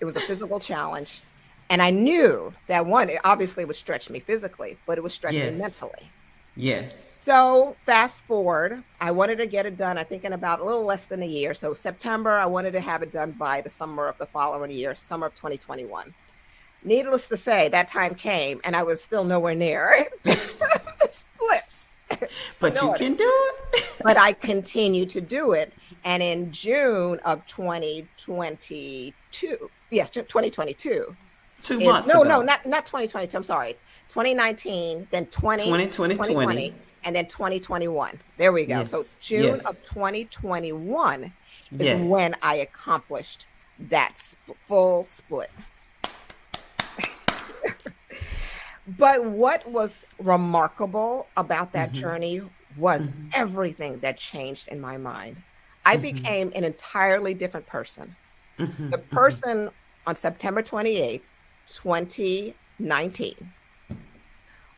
Speaker 3: It was a physical challenge. And I knew that one, it obviously would stretch me physically, but it would stretch me mentally.
Speaker 1: Yes.
Speaker 3: So fast forward, I wanted to get it done, I think in about a little less than a year. So September, I wanted to have it done by the summer of the following year, summer of 2021. Needless to say, that time came and I was still nowhere near the split.
Speaker 1: But you can do it.
Speaker 3: But I continued to do it. And in June of 2022, yes, 2022.
Speaker 1: 2 months ago.
Speaker 3: No, not 2022. I'm sorry. 2019, then 2020, and then 2021. There we go.
Speaker 1: Yes.
Speaker 3: So June of 2021 is when I accomplished that full split. But what was remarkable about that journey was everything that changed in my mind. I became an entirely different person. The person on September 28th, 2019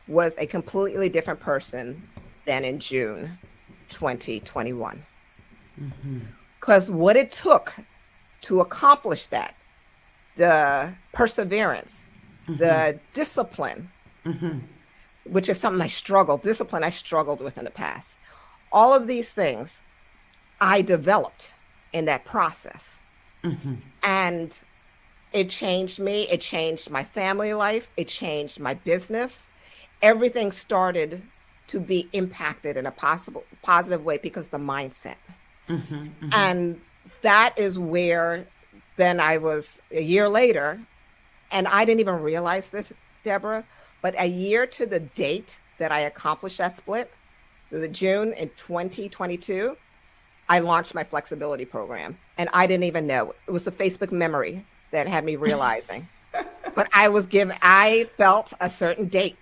Speaker 3: was a completely different person than in June 2021. Because what it took to accomplish that, the perseverance, the discipline, which is something I struggled with in the past. All of these things I developed in that process. And it changed me. It changed my family life. It changed my business. Everything started to be impacted in a positive way because of the mindset. And that is where then I was a year later, and I didn't even realize this, Deborah, but a year to the date that I accomplished that split, so the June in 2022, I launched my flexibility program. And I didn't even know. It was the Facebook memory that had me realizing. But I felt a certain date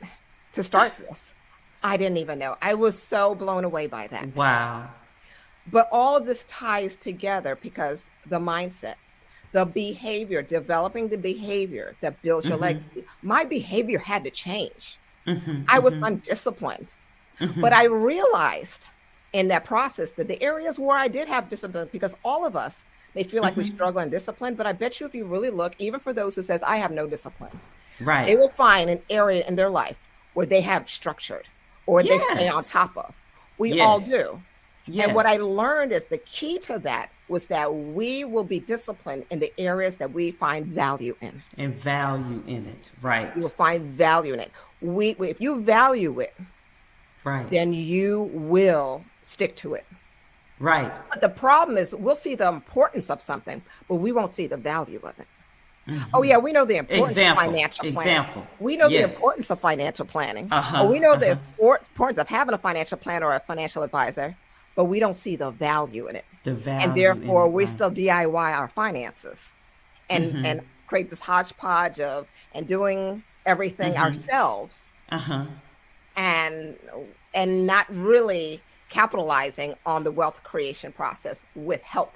Speaker 3: to start this. I didn't even know. I was so blown away by that.
Speaker 1: Wow.
Speaker 3: But all of this ties together because the mindset, the behavior, developing the behavior that builds your legacy. My behavior had to change. I was undisciplined. But I realized in that process that the areas where I did have discipline, because all of us may feel like we struggle in discipline, but I bet you if you really look, even for those who says, I have no discipline,
Speaker 1: Right.
Speaker 3: they will find an area in their life where they have structured or they stay on top of. We all do. And what I learned is the key to that was that we will be disciplined in the areas that we find value in.
Speaker 1: And value in it. Right.
Speaker 3: You will find value in it. If you value it, then you will stick to it.
Speaker 1: Right.
Speaker 3: But the problem is we'll see the importance of something, but we won't see the value of it. Oh yeah, we know the importance of financial planning. We know the importance of financial planning. We know the importance of having a financial planner or a financial advisor, but we don't see the value in it. And therefore we still DIY our finances and create this hodgepodge of and doing everything ourselves and not really capitalizing on the wealth creation process with help.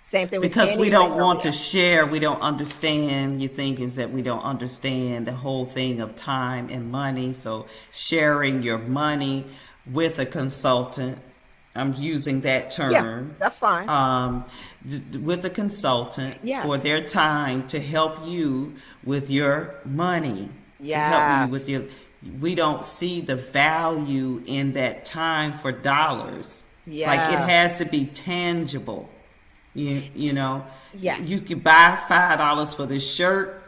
Speaker 3: Same thing with
Speaker 1: because we don't want to share. We don't understand. You think is that we don't understand the whole thing of time and money. So sharing your money with a consultant, I'm using that term.
Speaker 3: Yes, that's fine.
Speaker 1: With a consultant for their time to help you with your money. To help you with your. We don't see the value in that time for dollars. Like it has to be tangible. You know, you could buy $5 for this shirt.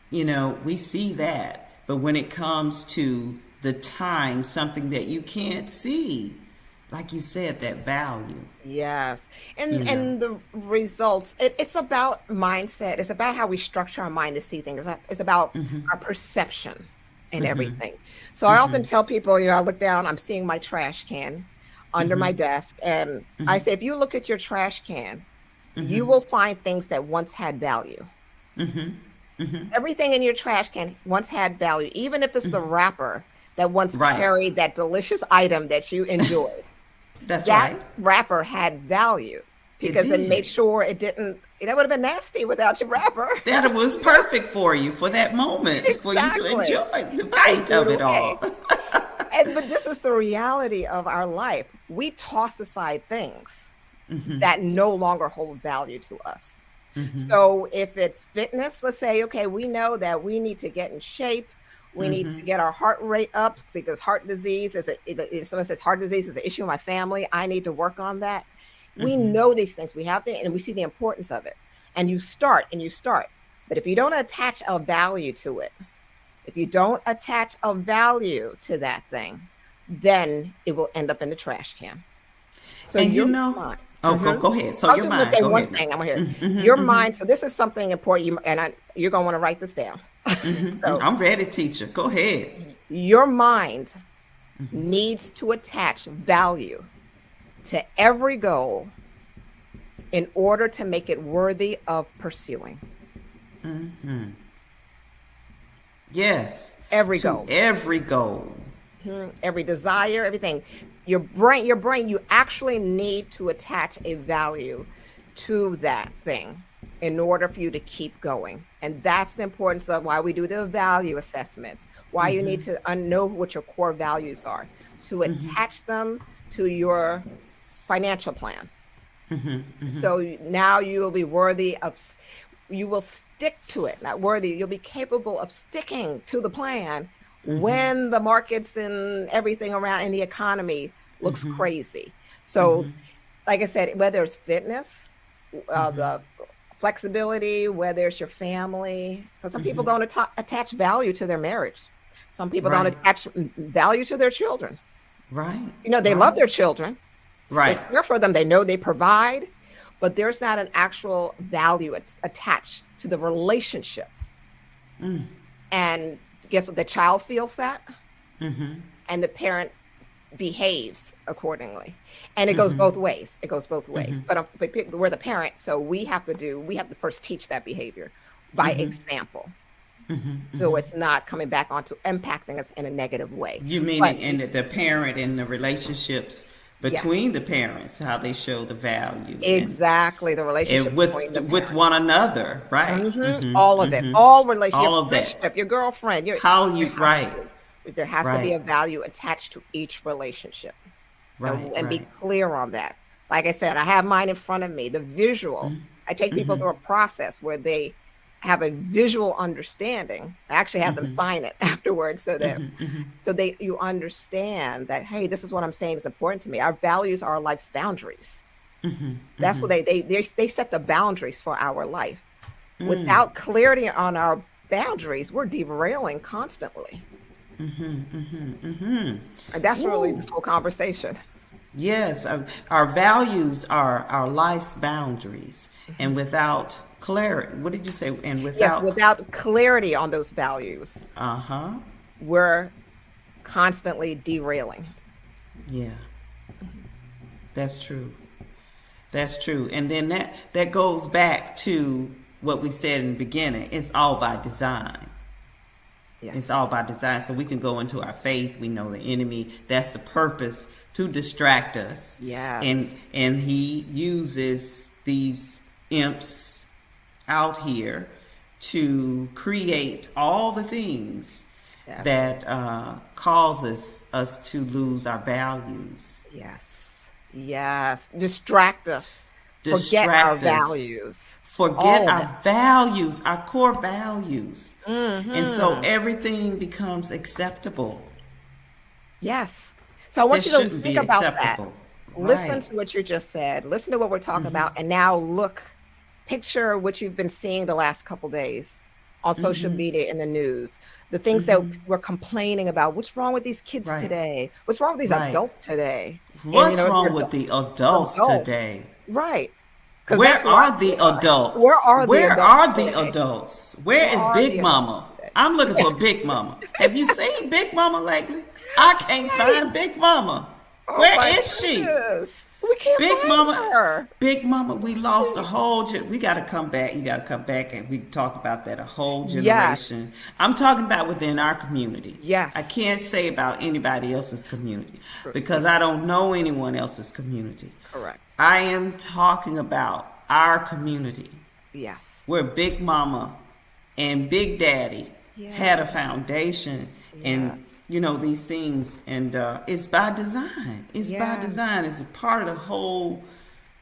Speaker 1: You know, we see that. But when it comes to the time, something that you can't see, like you said, that value. Yes.
Speaker 3: And the results, it's about mindset. It's about how we structure our mind to see things. It's about our perception and everything. So I often tell people, you know, I look down, I'm seeing my trash can under my desk. And I say, if you look at your trash can, you will find things that once had value. Everything in your trash can once had value, even if it's the wrapper that once carried that delicious item that you enjoyed. That wrapper had value because it made sure it didn't, that would have been nasty without your wrapper.
Speaker 1: That was perfect for you for that moment, for you to enjoy the bite of it all.
Speaker 3: But this is the reality of our life. We toss aside things that no longer hold value to us. So if it's fitness, let's say, okay, we know that we need to get in shape. We need to get our heart rate up, because heart disease if someone says heart disease is an issue in my family, I need to work on that. We know these things. We have to, and we see the importance of it. And you start. But if you don't attach a value to it, if you don't attach a value to that thing, then it will end up in the trash can. So
Speaker 1: and
Speaker 3: your
Speaker 1: mind. Go ahead. So
Speaker 3: I was just going to say one thing. I'm here. Your mind. So this is something important, you're going to want to write this down. So,
Speaker 1: I'm ready, teacher. Go ahead.
Speaker 3: Your mind needs to attach value to every goal in order to make it worthy of pursuing.
Speaker 1: Yes.
Speaker 3: Every goal.
Speaker 1: Every goal.
Speaker 3: Every desire, everything. Your brain, you actually need to attach a value to that thing in order for you to keep going. And that's the importance of why we do the value assessments, why you need to know what your core values are, to attach them to your financial plan. So now you will be worthy of, you will stick to it, not worthy, you'll be capable of sticking to the plan when the markets and everything around in the economy looks crazy. So like I said, whether it's fitness, the flexibility, whether it's your family, because some people don't attach value to their marriage. Some people don't attach value to their children.
Speaker 1: Right.
Speaker 3: They love their children.
Speaker 1: Right.
Speaker 3: They care for them. They know they provide, but there's not an actual value attached to the relationship. And guess what? The child feels that, and the parent behaves accordingly. And it goes both ways. But we're the parent, so we have to first teach that behavior by example. So it's not coming back onto impacting us in a negative way.
Speaker 1: You mean in the parent and the relationships between the parents, how they show the value.
Speaker 3: Exactly, the relationship
Speaker 1: with one another, right?
Speaker 3: All of it, all relationships,
Speaker 1: all of
Speaker 3: friendship, your girlfriend, there has to be a value attached to each relationship, and be clear on that. Like I said, I have mine in front of me, the visual. I take people through a process where they have a visual understanding. I actually have them sign it afterwards so that you understand that, hey, this is what I'm saying is important to me. Our values are our life's boundaries. That's what they set the boundaries for our life. Without clarity on our boundaries, we're derailing constantly. And that's really this whole conversation.
Speaker 1: Yes, our values are our life's boundaries, and without clarity, what did you say? And
Speaker 3: without clarity on those values, we're constantly derailing.
Speaker 1: Yeah, that's true. That's true. And then that goes back to what we said in the beginning. It's all by design. Yes. It's all by design. So we can go into our faith. We know the enemy. That's the purpose, to distract us.
Speaker 3: Yes.
Speaker 1: And he uses these imps out here to create all the things that causes us to lose our values.
Speaker 3: Yes. Distract us. Forget our values.
Speaker 1: Forget our values, our core values. And so everything becomes acceptable.
Speaker 3: Yes. So I want you to think about that. Listen to what you just said. Listen to what we're talking about. And now picture what you've been seeing the last couple days on social media and the news. The things that we're complaining about. What's wrong with these kids today? What's wrong with these adults today?
Speaker 1: What's wrong with the adults today?
Speaker 3: Right.
Speaker 1: Where are the adults? Where are the adults? Where is Big Mama? I'm looking for Big Mama. Have you seen Big Mama lately? I can't find Big Mama. Where is she?
Speaker 3: We can't find her.
Speaker 1: Big Mama, we lost a whole we got to come back. You got to come back and we talk about that, a whole generation. I'm talking about within our community.
Speaker 3: Yes.
Speaker 1: I can't say about anybody else's community because I don't know anyone else's community.
Speaker 3: Correct.
Speaker 1: I am talking about our community.
Speaker 3: Yes.
Speaker 1: Where Big Mama and Big Daddy had a foundation and these things, and it's by design. It's by design. It's a part of the whole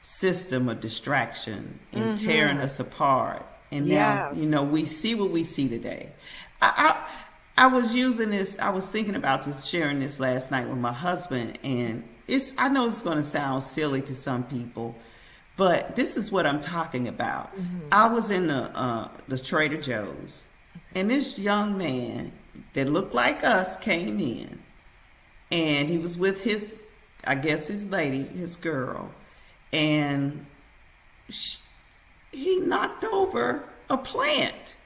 Speaker 1: system of distraction and tearing us apart. And now, we see what we see today. I I was using this. I was thinking about this, sharing this last night with my husband, and I know it's going to sound silly to some people, but this is what I'm talking about. I was in the Trader Joe's, and this young man that looked like us came in, and he was with his lady, his girl, and he knocked over a plant.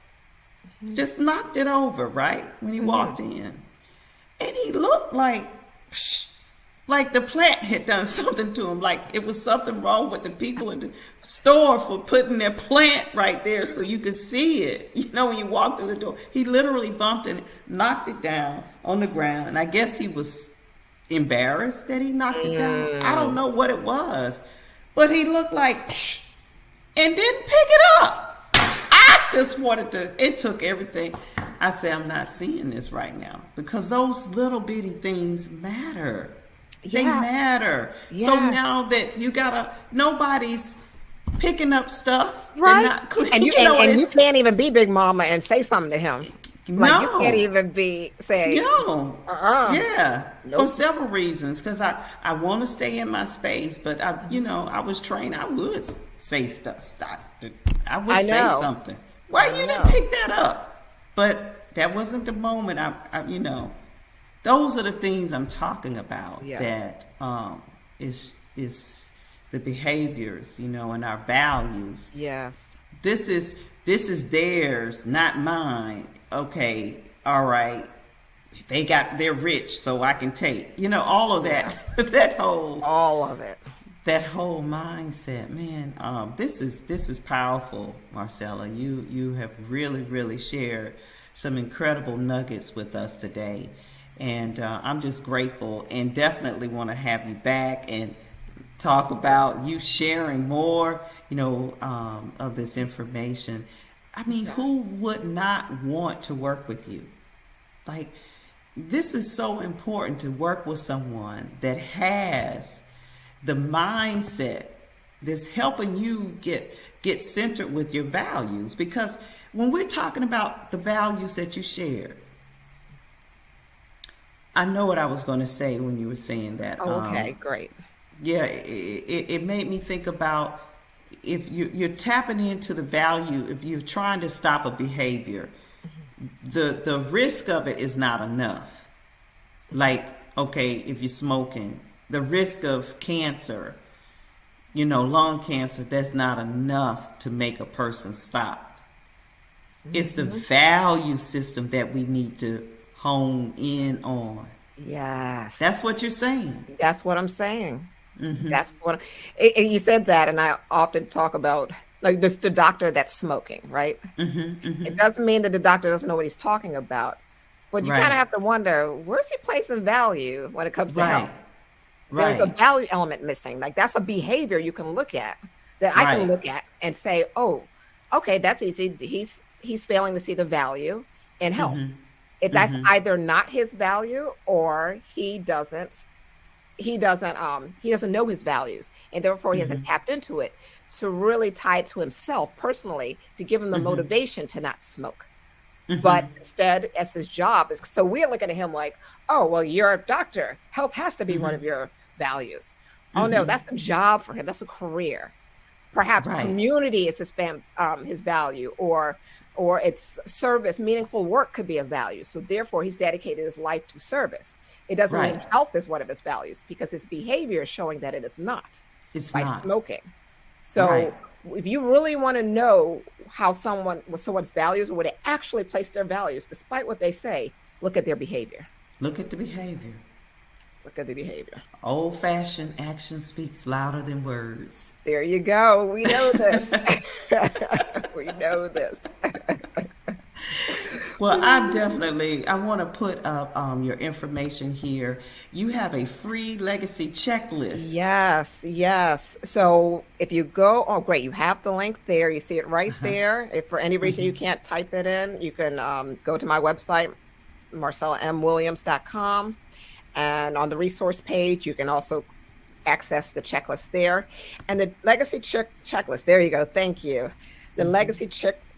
Speaker 1: Just knocked it over, right? When he walked in. And he looked like the plant had done something to him. Like it was something wrong with the people in the store for putting their plant right there so you could see it. You know, when you walk through the door. He literally bumped and knocked it down on the ground. And I guess he was embarrassed that he knocked it down. I don't know what it was. But he looked like, and didn't pick it up. I just wanted to, it took everything. I said, I'm not seeing this right now because those little bitty things matter. They matter.
Speaker 3: Yeah.
Speaker 1: So now that nobody's picking up stuff.
Speaker 3: Right. And you can't even be Big Mama and say something to him. Like you can't even say.
Speaker 1: No. Yeah. Nope. For several reasons. Because I want to stay in my space, but I was trained. I would say stuff. I would say something. Why you didn't pick that up? But that wasn't the moment. Those are the things I'm talking about. Yes. That is the behaviors, and our values.
Speaker 3: Yes.
Speaker 1: This is theirs, not mine. Okay, all right. They're rich, so I can take. All of that.
Speaker 3: All of it.
Speaker 1: That whole mindset, man. This is powerful, Marcella. You have really, really shared some incredible nuggets with us today, and I'm just grateful. And definitely want to have you back and talk about you sharing more, of this information. I mean, who would not want to work with you? Like, this is so important to work with someone that has the mindset that's helping you get centered with your values. Because when we're talking about the values that you share, I know what I was going to say when you were saying that.
Speaker 3: Okay, great.
Speaker 1: Yeah, it made me think about if you're tapping into the value, if you're trying to stop a behavior, the risk of it is not enough. Like, okay, if you're smoking, the risk of cancer, lung cancer, that's not enough to make a person stop. It's the value system that we need to hone in on.
Speaker 3: Yes.
Speaker 1: That's what you're saying.
Speaker 3: That's what I'm saying. That's what you said that, and I often talk about like this, the doctor that's smoking, right? It doesn't mean that the doctor doesn't know what he's talking about, but you kind of have to wonder, where's he placing value when it comes to health? There's a value element missing. Like that's a behavior you can look at that I can look at and say, oh, okay, that's easy. He's failing to see the value in health. That's either not his value or he doesn't know his values, and therefore he hasn't tapped into it to really tie it to himself personally to give him the motivation to not smoke. But instead, as his job is, so we're looking at him like, oh, well, you're a doctor. Health has to be one of your values. Oh no, that's a job for him. That's a career. Perhaps community is his value, or it's service, meaningful work could be a value. So therefore, he's dedicated his life to service. It doesn't mean health is one of his values because his behavior is showing that it is not. It's by smoking. So if you really want to know how someone's values or where they actually place their values, despite what they say, look at their behavior.
Speaker 1: Look at the behavior.
Speaker 3: Look at the behavior.
Speaker 1: Old-fashioned action speaks louder than words.
Speaker 3: There you go. We know this. We know this.
Speaker 1: Well, I want to put up your information here. You have a free legacy checklist.
Speaker 3: Yes. So if you go, oh, great. You have the link there. You see it right there. If for any reason you can't type it in, you can go to my website, marcellamwilliams.com. And on the resource page, you can also access the checklist there. And the legacy checklist, there you go. Thank you. The legacy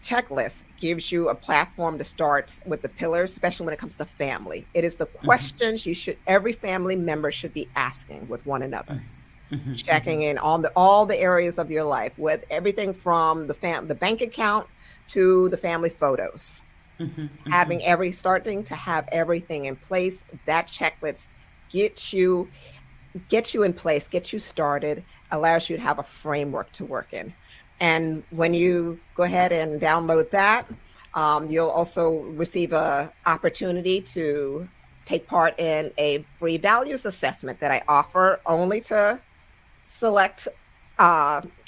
Speaker 3: checklist gives you a platform to start with the pillars, especially when it comes to family. It is the questions every family member should be asking with one another. Checking in on all the areas of your life, with everything from the bank account to the family photos. Starting to have everything in place. That checklist gets you in place, gets you started, allows you to have a framework to work in. And when you go ahead and download that, you'll also receive an opportunity to take part in a free values assessment that I offer only to select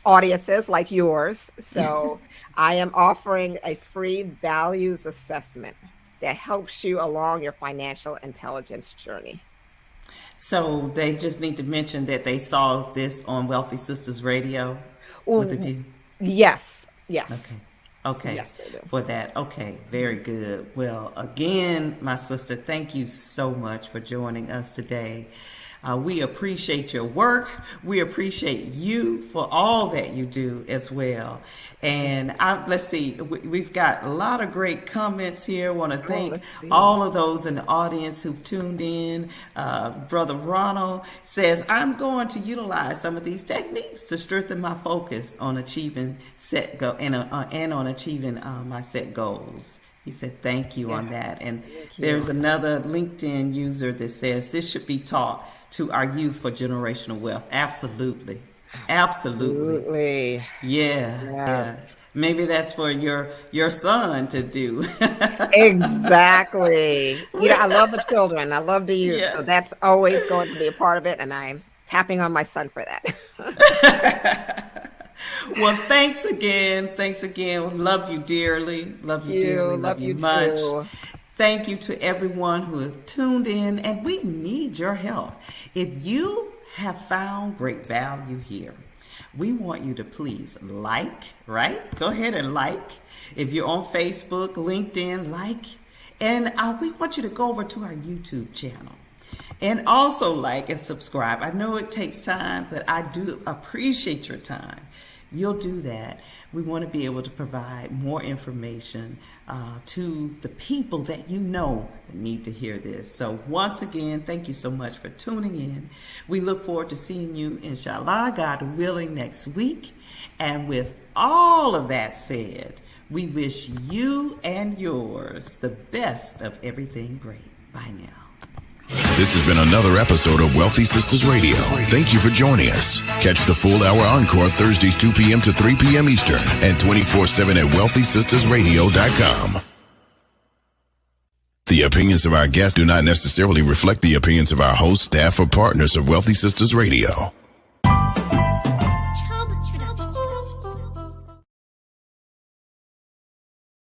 Speaker 3: audiences like yours. So I am offering a free values assessment that helps you along your financial intelligence journey.
Speaker 2: So they just need to mention that they saw this on Wealthy Sistas Radio with the view?
Speaker 3: Yes.
Speaker 2: Okay.
Speaker 3: Yes, they do.
Speaker 2: For that. Okay. Very good. Well, again, my sister, thank you so much for joining us today. We appreciate your work. We appreciate you for all that you do as well. And let's see, we've got a lot of great comments here. I want to thank all of those in the audience who've tuned in. Brother Ronald says, I'm going to utilize some of these techniques to strengthen my focus on achieving on achieving my set goals. He said, thank you on that. And there's another LinkedIn user that says this should be taught to our youth for generational wealth. Absolutely. Yeah. Maybe that's for your son to do.
Speaker 3: Exactly. I love the children. I love the youth. So that's always going to be a part of it. And I'm tapping on my son for that.
Speaker 2: Well, thanks again. Love you dearly. Love you much.
Speaker 3: Too.
Speaker 2: Thank you to everyone who have tuned in, and we need your help. If you have found great value here, we want you to please right? Go ahead and like. If you're on Facebook, LinkedIn, like. And we want you to go over to our YouTube channel and also like and subscribe. I know it takes time, but I do appreciate your time. You'll do that. We want to be able to provide more information to the people that you know need to hear this. So once again, thank you so much for tuning in. We look forward to seeing you, inshallah, God willing, next week. And with all of that said, we wish you and yours the best of everything great. Bye now.
Speaker 4: This has been another episode of Wealthy Sistas Radio. Thank you for joining us. Catch the full hour encore Thursdays 2 p.m. to 3 p.m. Eastern and 24/7 at wealthysistasradio.com. The opinions of our guests do not necessarily reflect the opinions of our hosts, staff, or partners of Wealthy Sistas Radio.